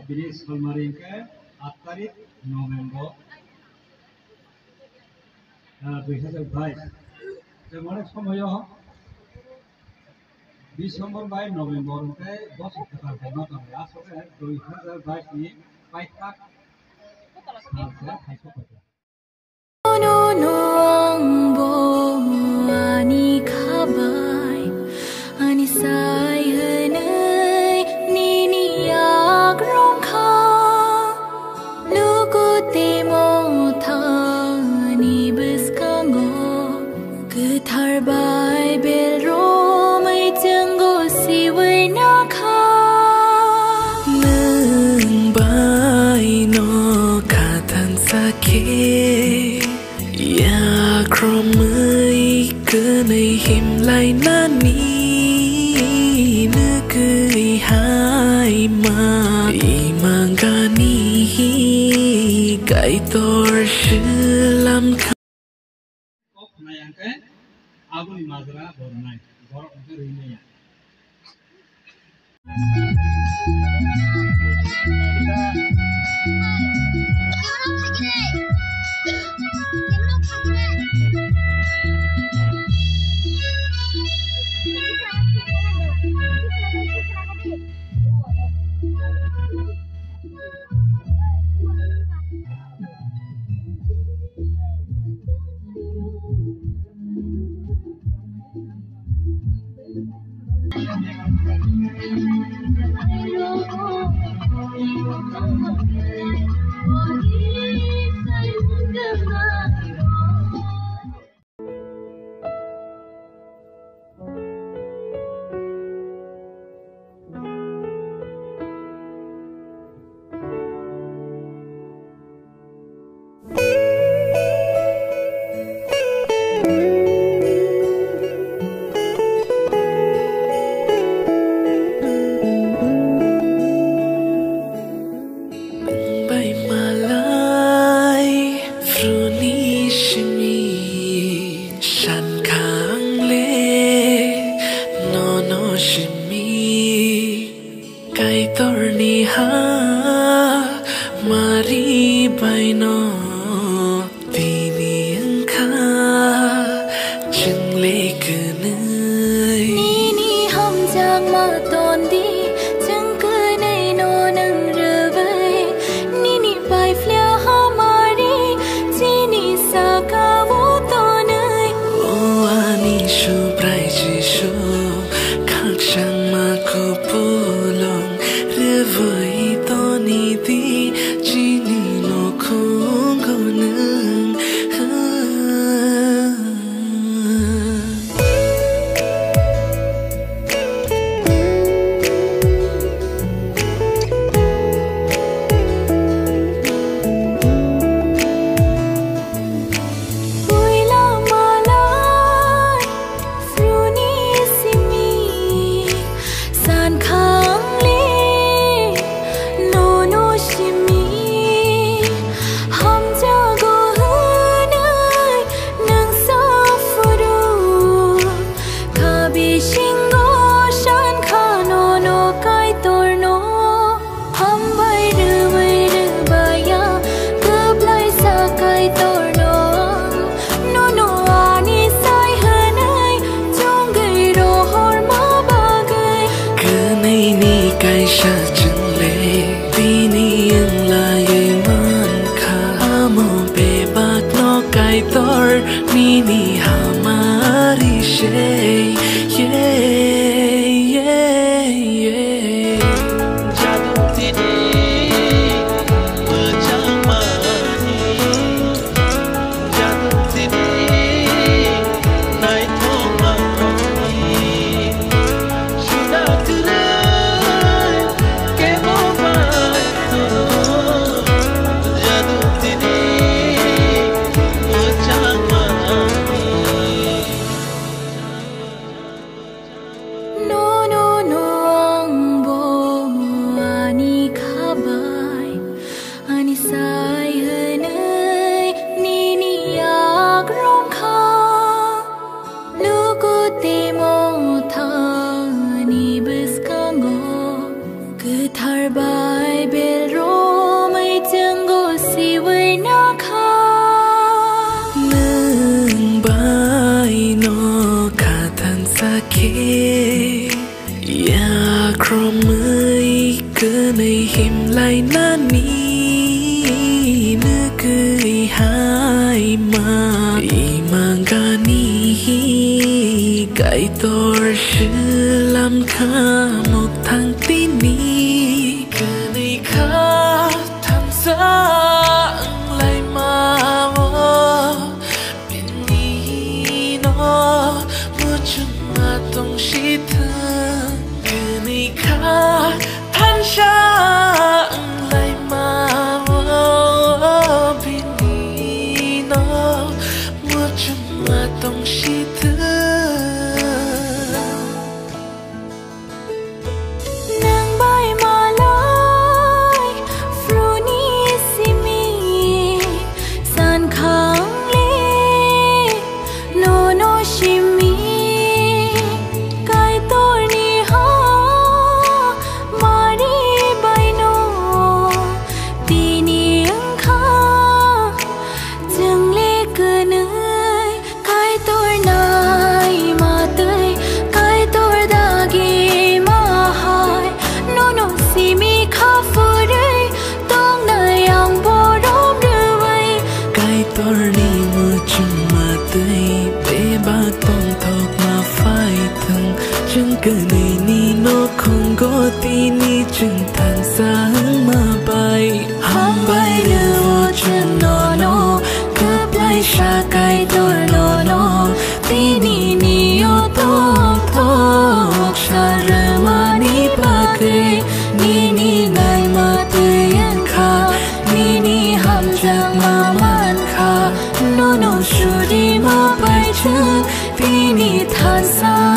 Bini Salmaringke 8 tarik November 2022 যেমন সময় December by November কে 10 টাকা জমা করে আসলে 2022 ni পাইতা সালতে খাইছো কত no no angbo ani khabai ani sai hanai ni ni agrom kha lugu te mo tha ni biskango guitar bible ro mai jango siwai na kha nang bai no kha than sakhe Kromai kenai him lai nani nekei hai ma imangani kai tor shilam kok nayangke abun mazra bornai borok ke rinaya Oh, cái tor ni ni hamari she ya kromai ke nei him lai na ni ne ke hai ma i mangani kai tor shi lam kha một thang tin ni ke nei kha tham sa lai ma wo bin ni no mu chung ma tong shi than sang lại mà vì ni nó mua chung mà tông shi thứ nàng bay mà lái fru ni si mi san khang li no no shi mi cái này ni nó không có tin ni chừng than sáng mà bay ham bay đưa vô chân nó cướp lấy xa cái tôi nó tin ni ô tô xa rơ mà ni ba kê ni ngày mà tươi ăn khá ni ham chắc mà man khá nó su đi mà bay chân vì ni than sáng